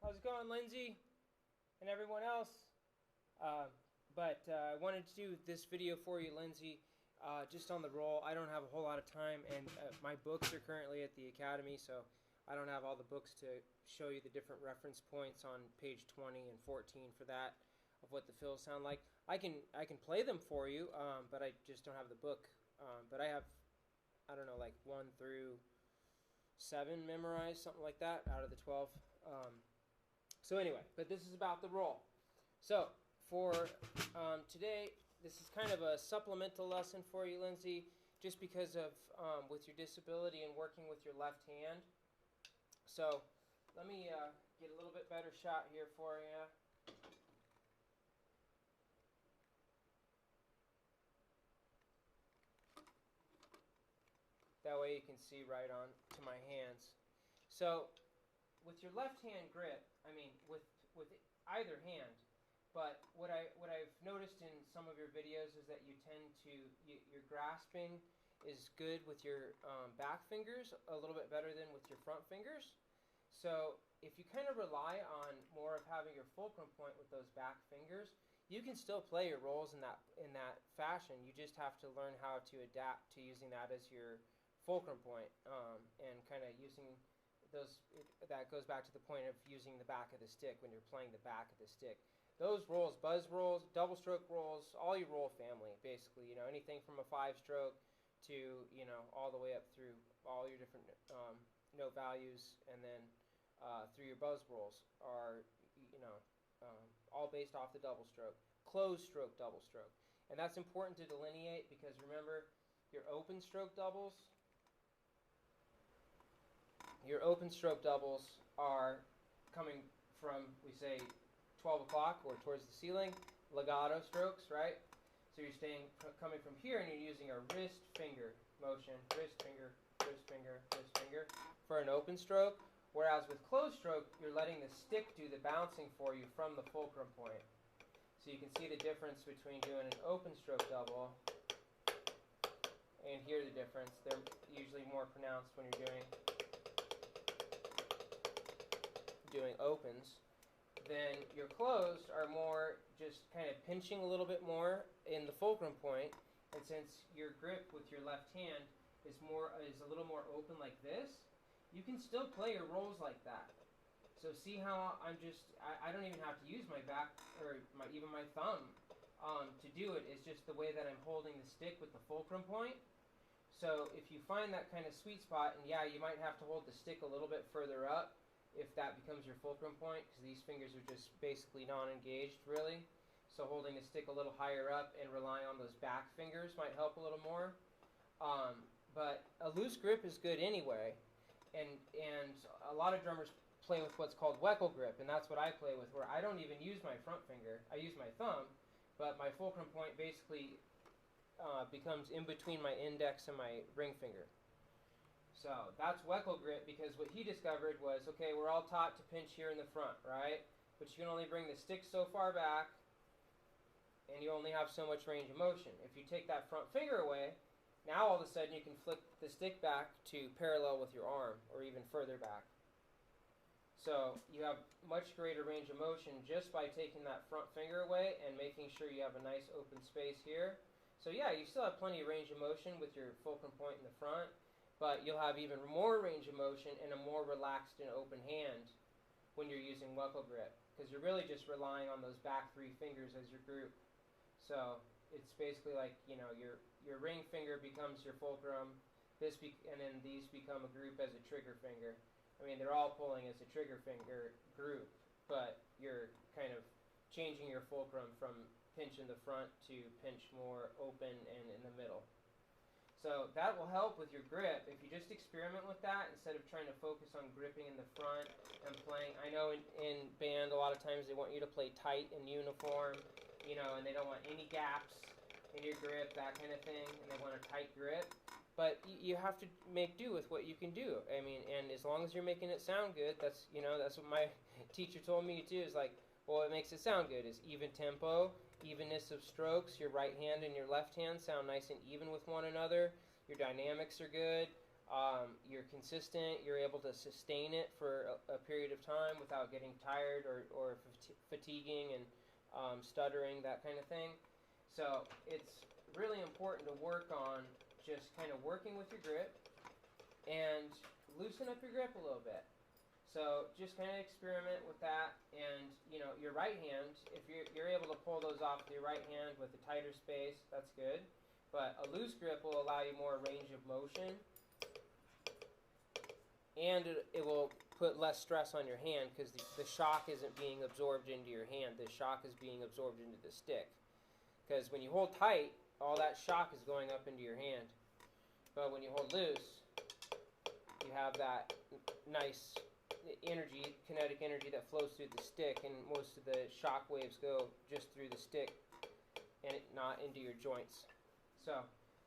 How's it going, Lindsay and everyone else? I wanted to do this video for you, Lindsay, just on the roll. I don't have a whole lot of time, and my books are currently at the academy, so I don't have all the books to show you the different reference points on page 20 and 14 for that, of what the fills sound like. I can play them for you, but I just don't have the book. But I have, I don't know, like 1 through 7 memorized, something like that, out of the 12. So anyway, but this is about the roll. So for today, this is kind of a supplemental lesson for you, Lindsay, just because of with your disability and working with your left hand. So let me get a little bit better shot here for you. That way you can see right on to my hands. So with your left hand grip, I mean with either hand, but what I've noticed in some of your videos is that you tend to, your grasping is good with your back fingers, a little bit better than with your front fingers. So if you kind of rely on more of having your fulcrum point with those back fingers, you can still play your rolls in that fashion. You just have to learn how to adapt to using that as your fulcrum point, and kind of using those. That goes back to the point of using the back of the stick when you're playing the back of the stick. Those rolls, buzz rolls, double stroke rolls, all your roll family, basically, anything from a 5-stroke to, all the way up through all your different note values, and then through your buzz rolls are, all based off the double stroke, closed stroke, double stroke. And that's important to delineate because remember, your open stroke doubles are coming from, we say, 12 o'clock or towards the ceiling, legato strokes, right? So you're coming from here and you're using a wrist finger motion, wrist finger, wrist finger, wrist finger for an open stroke. Whereas with closed stroke, you're letting the stick do the bouncing for you from the fulcrum point. So you can see the difference between doing an open stroke double and hear the difference. They're usually more pronounced when you're doing opens. Then your closed are more just kind of pinching a little bit more in the fulcrum point, and since your grip with your left hand is a little more open like this, you can still play your rolls like that. So see how I don't even have to use my back or even my thumb to do it. It's just the way that I'm holding the stick with the fulcrum point. So if you find that kind of sweet spot, and yeah, you might have to hold the stick a little bit further up if that becomes your fulcrum point, because these fingers are just basically non-engaged, really. So holding the stick a little higher up and relying on those back fingers might help a little more. But a loose grip is good anyway, and a lot of drummers play with what's called Weckl grip, and that's what I play with, where I don't even use my front finger. I use my thumb, but my fulcrum point basically becomes in between my index and my ring finger. So that's Weckl grip, because what he discovered was, okay, we're all taught to pinch here in the front, right? But you can only bring the stick so far back, and you only have so much range of motion. If you take that front finger away, now all of a sudden you can flick the stick back to parallel with your arm, or even further back. So you have much greater range of motion just by taking that front finger away and making sure you have a nice open space here. So yeah, you still have plenty of range of motion with your fulcrum point in the front, but you'll have even more range of motion and a more relaxed and open hand when you're using Weckl grip, because you're really just relying on those back 3 fingers as your group. So it's basically like, your ring finger becomes your fulcrum, and then these become a group as a trigger finger. I mean, they're all pulling as a trigger finger group, but you're kind of changing your fulcrum from pinch in the front to pinch more open and in the middle. So that will help with your grip if you just experiment with that instead of trying to focus on gripping in the front and playing. I know in band a lot of times they want you to play tight and uniform, and they don't want any gaps in your grip, that kind of thing, and they want a tight grip. But you have to make do with what you can do. I mean, and as long as you're making it sound good, that's what my teacher told me too, is like, well, what makes it sound good is even tempo, evenness of strokes. Your right hand and your left hand sound nice and even with one another. Your dynamics are good. You're consistent. You're able to sustain it for a period of time without getting tired or fatiguing and stuttering, that kind of thing. So it's really important to work on just kind of working with your grip and loosen up your grip a little bit. So just kind of experiment with that, and your right hand, if you're able to pull those off with your right hand with a tighter space, that's good. But a loose grip will allow you more range of motion, and it will put less stress on your hand because the shock isn't being absorbed into your hand. The shock is being absorbed into the stick. Because when you hold tight, all that shock is going up into your hand. But when you hold loose, you have that nice energy, kinetic energy that flows through the stick, and most of the shock waves go just through the stick and not into your joints. So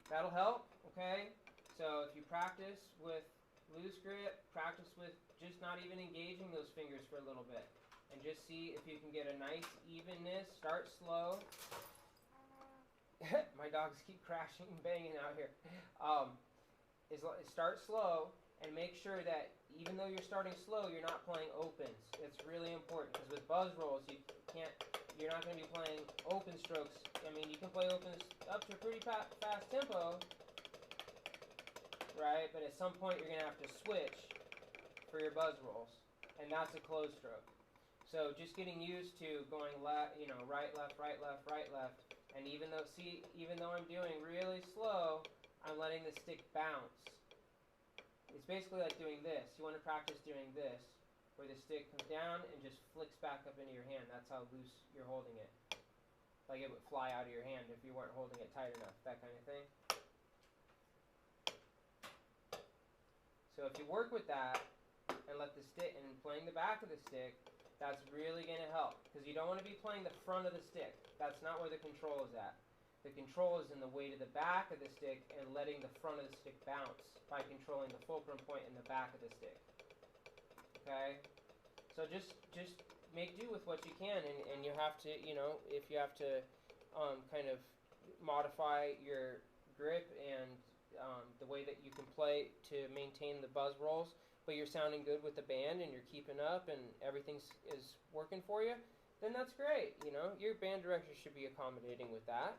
that'll help, okay? So if you practice with loose grip, practice with just not even engaging those fingers for a little bit, and just see if you can get a nice evenness. Start slow. My dogs keep crashing and banging out here. Start slow and make sure that even though you're starting slow, you're not playing opens. It's really important because with buzz rolls, you're not going to be playing open strokes. I mean, you can play opens up to a pretty fast tempo, right? But at some point, you're going to have to switch for your buzz rolls, and that's a closed stroke. So just getting used to going right, left, right, left, right, left. And even though I'm doing really slow, I'm letting the stick bounce. It's basically like doing this. You want to practice doing this, where the stick comes down and just flicks back up into your hand. That's how loose you're holding it. Like it would fly out of your hand if you weren't holding it tight enough, that kind of thing. So if you work with that and let the stick, and playing the back of the stick, that's really going to help. Because you don't want to be playing the front of the stick. That's not where the control is at. The control is in the weight of the back of the stick and letting the front of the stick bounce by controlling the fulcrum point in the back of the stick. Okay? So just make do with what you can, and you have to, if you have to kind of modify your grip and the way that you can play to maintain the buzz rolls, but you're sounding good with the band and you're keeping up and everything is working for you, then that's great. Your band director should be accommodating with that.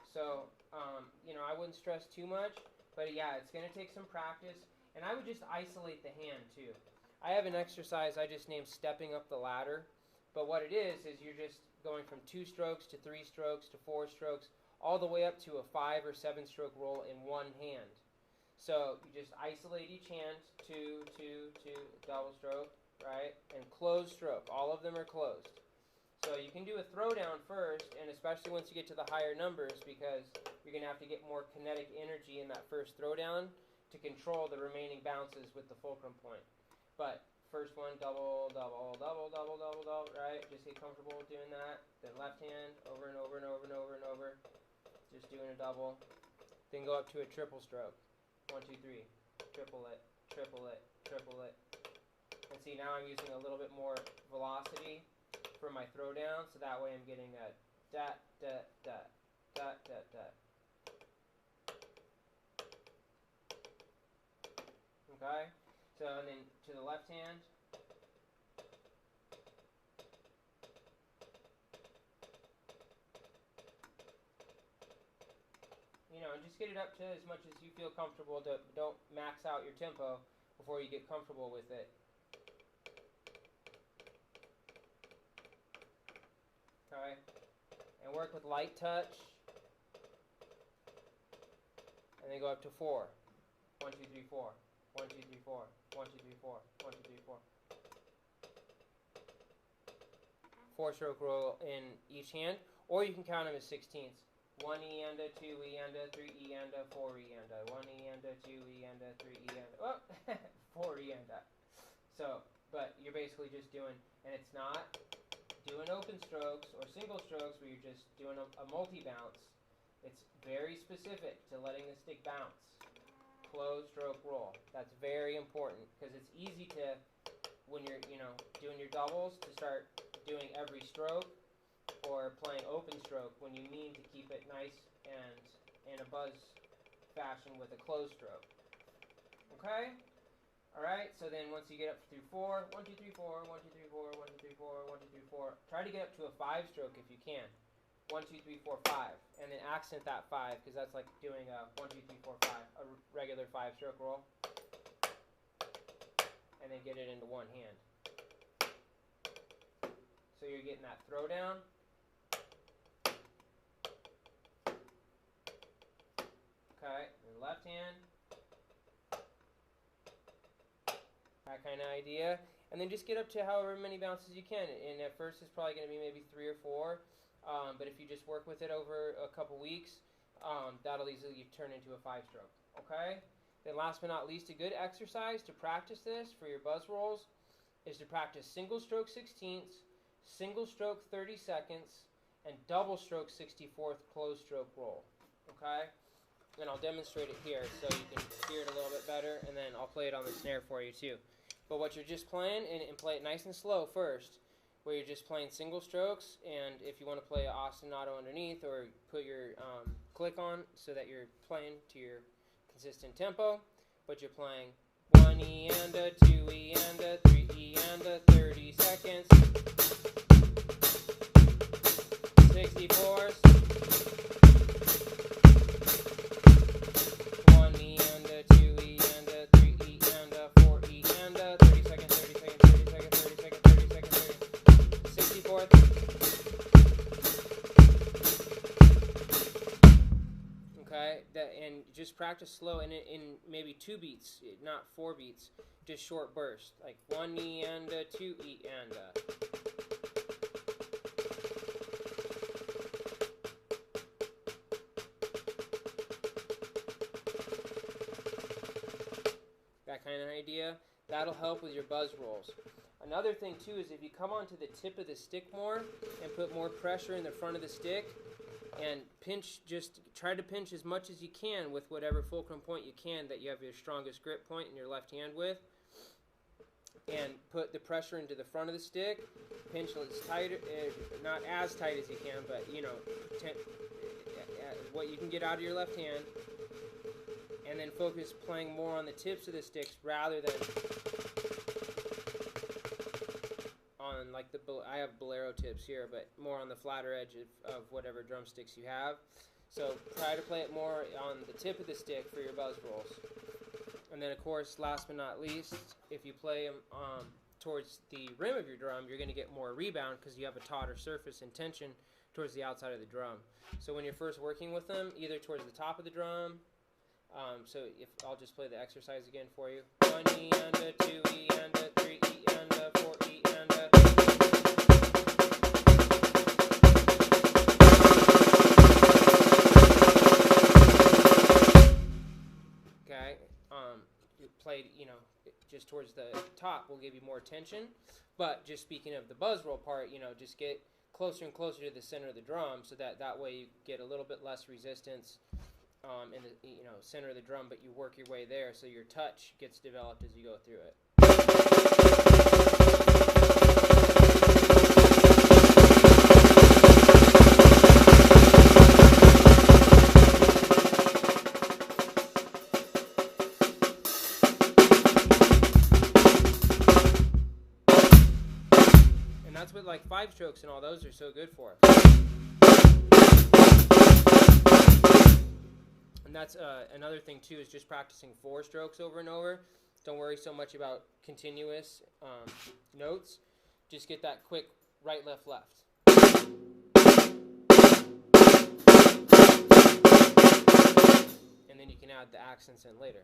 So, I wouldn't stress too much, but yeah, it's going to take some practice, and I would just isolate the hand too. I have an exercise I just named stepping up the ladder, but what it is you're just going from 2 strokes to 3 strokes to 4 strokes, all the way up to a 5 or 7 stroke roll in one hand. So you just isolate each hand, 2, 2, 2, double stroke, right, and closed stroke. All of them are closed. So you can do a throwdown first, and especially once you get to the higher numbers, because you're going to have to get more kinetic energy in that first throwdown to control the remaining bounces with the fulcrum point. But first one, double, double, double, double, double, double, right? Just get comfortable with doing that. Then left hand, over and over and over and over and over. Just doing a double. Then go up to a triple stroke. 1, 2, 3. Triple it, triple it, triple it. And see, now I'm using a little bit more velocity for my throwdown, so that way I'm getting a da, da, da, da, da, da. Okay? So, and then to the left hand. And just get it up to as much as you feel comfortable. Don't max out your tempo before you get comfortable with it. Okay? And work with light touch. And then go up to 4. 1, 2, 3, 4. 1, 2, 3, 4. 1, 2, 3, 4. 1, 2, 3, 4. 4-stroke roll in each hand, or you can count them as 16ths. 1 E and a 2 E and a 3 E and a 4 E and a 1 E and a 2 E and a 3 E and a 4 E and a. So, but you're basically just doing, and it's not doing open strokes or single strokes where you're just doing a multi-bounce. It's very specific to letting the stick bounce. Closed stroke roll. That's very important because it's easy to, when you're doing your doubles, to start doing every stroke or playing open stroke when you mean to keep it nice and in a buzz fashion with a closed stroke. Okay? Alright, so then once you get up through 4, 1, 2, 3, 4, 1, 2, 3, 4, 1, 2, 3, 4, 1, 2, 3, 4. Try to get up to a 5-stroke if you can. 1, 2, 3, 4, 5. And then accent that 5, because that's like doing a 1, 2, 3, 4, 5. A regular 5-stroke roll. And then get it into one hand. So you're getting that throwdown. Okay, the left hand. That kind of idea. And then just get up to however many bounces you can. And at first it's probably going to be maybe 3 or 4. But if you just work with it over a couple weeks, that'll easily turn into a 5-stroke. Okay? Then last but not least, a good exercise to practice this for your buzz rolls is to practice single stroke 16ths, single stroke 30 seconds, and double stroke 64th closed stroke roll. Okay? And I'll demonstrate it here so you can hear it a little bit better, and then I'll play it on the snare for you too. But what you're just playing, and play it nice and slow first, where you're just playing single strokes, and if you want to play an ostinato underneath, or put your click on so that you're playing to your consistent tempo, but you're playing 1 E and a 2 E and a 3 E and a 30 seconds, 64s, 1 E and a 2 E and a 3 E and a 4 E and a 30 seconds, 30 seconds, 30 seconds, 30 seconds, 30 seconds, 64th. Okay, and just practice slow, and in maybe 2 beats, not 4 beats, just short bursts, like 1 E and a 2 E and a. That kind of idea. That'll help with your buzz rolls. Another thing too is if you come onto the tip of the stick more and put more pressure in the front of the stick, and pinch, just try to pinch as much as you can with whatever fulcrum point you can that you have your strongest grip point in your left hand with, and put the pressure into the front of the stick. Pinch as tight, not as tight as you can, but you know, what you can get out of your left hand, and then focus playing more on the tips of the sticks rather than on like I have bolero tips here, but more on the flatter edge of whatever drumsticks you have. So try to play it more on the tip of the stick for your buzz rolls. And then of course, last but not least, if you play them towards the rim of your drum, you're going to get more rebound because you have a tauter surface and tension towards the outside of the drum. So when you're first working with them, either towards the top of the drum, so if I'll just play the exercise again for you. 1 E and a 2 E and a 3 E and a 4 E and a. Okay, you played, you know, just towards the top will give you more tension. But just speaking of the buzz roll part, you know, just get closer and closer to the center of the drum so that way you get a little bit less resistance in the center of the drum, but you work your way there so your touch gets developed as you go through it. And that's what like 5-strokes and all those are so good for. And that's another thing too, is just practicing 4 strokes over and over. Don't worry so much about continuous notes. Just get that quick right, left, left. And then you can add the accents in later.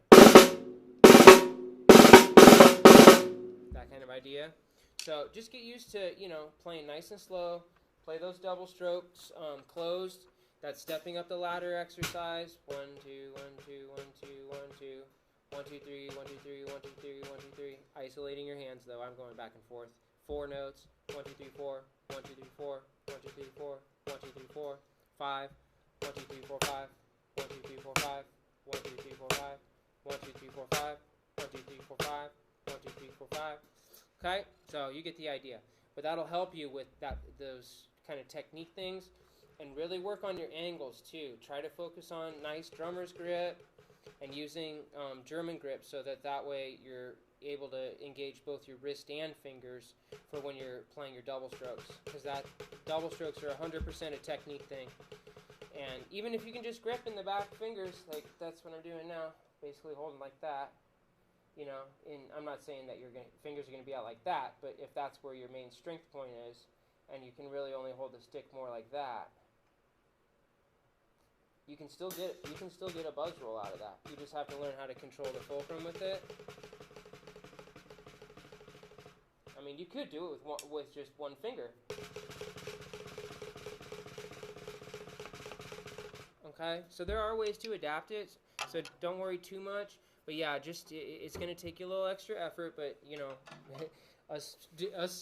That kind of idea. So just get used to, you know, playing nice and slow. Play those double strokes closed. That's stepping up the ladder exercise. 1, 2, 1, 2, 1, 2, 1, 2, 1, 2, 3, 1, 2, 3, 1, 2, 3, 1, 2, 3. Isolating your hands though. I'm going back and forth. 4 notes. 1, 2, 3, 4. 1, 2, 3, 4. 1, 2, 3, 4. 1, 2, 3, 4. 5. 1, 2, 3, 4, 5. 1, 2, 3, 4, 5. 1, 2, 3, 4, 5. 1, 2, 3, 4, 5. 1, 2, 3, 4, 5. 1, 2, 3, 4, 5. Okay, so you get the idea. But that'll help you with those kind of technique things, and really work on your angles too. Try to focus on nice drummer's grip, and using German grip so that way you're able to engage both your wrist and fingers for when you're playing your double strokes, because that double strokes are 100% a technique thing. And even if you can just grip in the back fingers, like that's what I'm doing now, basically holding like that, you know, and I'm not saying that your fingers are going to be out like that, but if that's where your main strength point is, and you can really only hold the stick more like that, you can still get a buzz roll out of that. You just have to learn how to control the fulcrum with it. I mean, you could do it with just one finger. Okay, so there are ways to adapt it, so don't worry too much. But yeah, just it's going to take you a little extra effort, but you know, us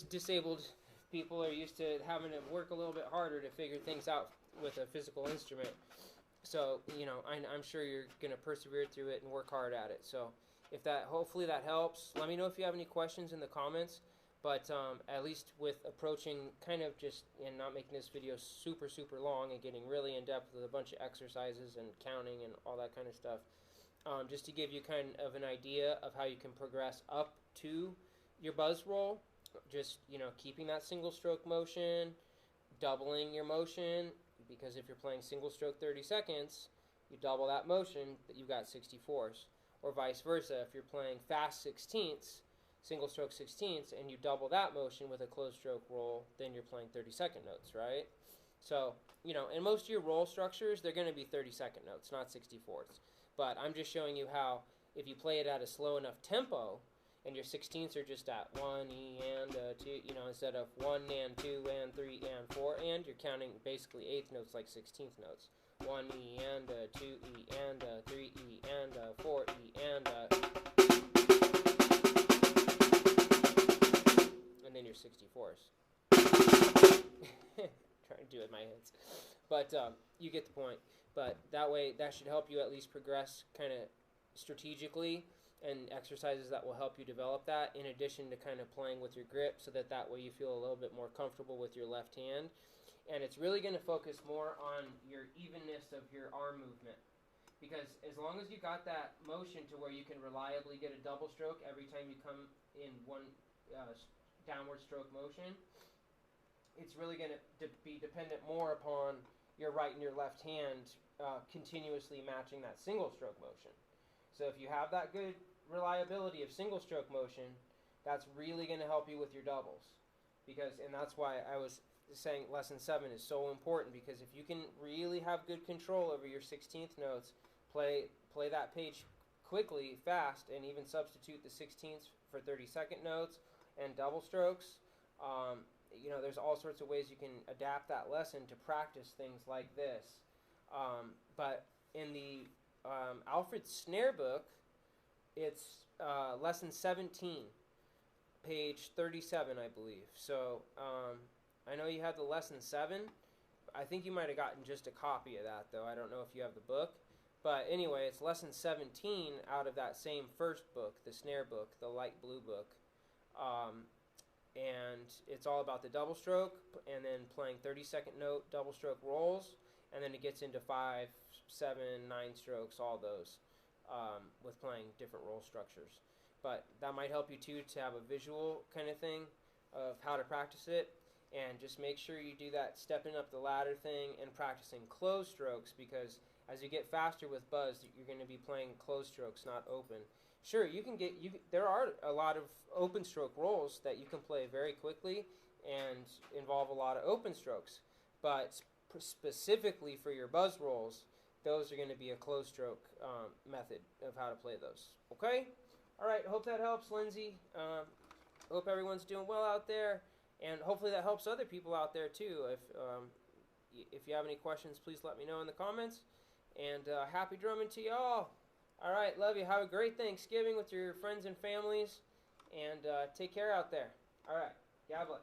disabled people are used to having to work a little bit harder to figure things out with a physical instrument. So, you know, I'm sure you're going to persevere through it and work hard at it. So, hopefully that helps. Let me know if you have any questions in the comments. But at least with approaching kind of just, and not making this video super, super long and getting really in-depth with a bunch of exercises and counting and all that kind of stuff, just to give you kind of an idea of how you can progress up to your buzz roll, just, you know, keeping that single stroke motion, doubling your motion, because if you're playing single stroke 30 seconds, you double that motion, you've got 64s. Or vice versa, if you're playing fast 16ths, single stroke 16ths, and you double that motion with a closed stroke roll, then you're playing 30-second notes, right? So, you know, in most of your roll structures, they're going to be 30-second notes, not 64ths. But I'm just showing you how, if you play it at a slow enough tempo, and your 16ths are just at 1 E and 2, you know, instead of 1 and 2 and 3 and 4 and, you're counting basically eighth notes like 16th notes. 1 E and 2 E and 3 E and 4 E and then your 64s. Trying to do it in my hands. But you get the point. But that way, that should help you at least progress kind of strategically, and exercises that will help you develop that, in addition to kind of playing with your grip, so that way you feel a little bit more comfortable with your left hand. And it's really going to focus more on your evenness of your arm movement, because as long as you got that motion to where you can reliably get a double stroke every time you come in one downward stroke motion, it's really going to be dependent more upon your right and your left hand continuously matching that single stroke motion. So if you have that good reliability of single stroke motion, that's really going to help you with your doubles. And that's why I was saying lesson 7 is so important, because if you can really have good control over your 16th notes, play that page quickly, fast, and even substitute the 16ths for 30-second notes and double strokes, you know, there's all sorts of ways you can adapt that lesson to practice things like this. But in the Alfred Snare book, it's lesson 17, page 37, I believe. So I know you have the lesson 7. I think you might have gotten just a copy of that, though. I don't know if you have the book. But anyway, it's lesson 17 out of that same first book, the Snare book, the light blue book. And it's all about the double stroke, and then playing 30-second note double stroke rolls, and then it gets into 5, 7, 9 strokes, all those, with playing different roll structures. But that might help you too, to have a visual kind of thing of how to practice it. And just make sure you do that stepping up the ladder thing and practicing closed strokes, because as you get faster with buzz, you're going to be playing closed strokes, not open. Sure, there are a lot of open stroke rolls that you can play very quickly and involve a lot of open strokes. But specifically for your buzz rolls, those are going to be a closed stroke method of how to play those. Okay? All right, hope that helps, Lindsay. Hope everyone's doing well out there. And hopefully that helps other people out there too. If you have any questions, please let me know in the comments. And happy drumming to y'all. All right, love you. Have a great Thanksgiving with your friends and families. And take care out there. All right, God bless.